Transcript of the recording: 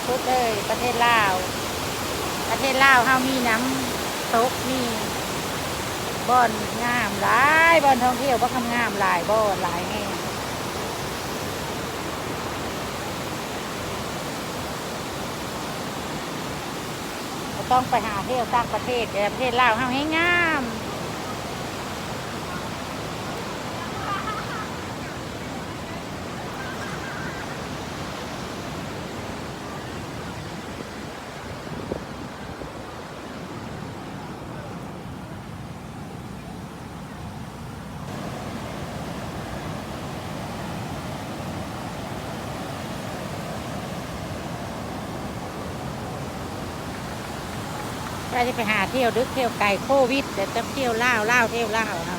สุดๆเลยประเทศลาวประเทศลาวเฮามีน้ำตกมีบ่อนงามหลายบ่อนท่องเที่ยวบ่งามหลายบ่อนหลายแห่งเราต้องไปหาเที่ยวต่างประเทศแต่ประเทศลาวเฮาให้งามเราจะไปหาเที่ยวดึกเที่ยวไกลโควิดแต่จะเที่ยวลาวเที่ยวลาวเฮา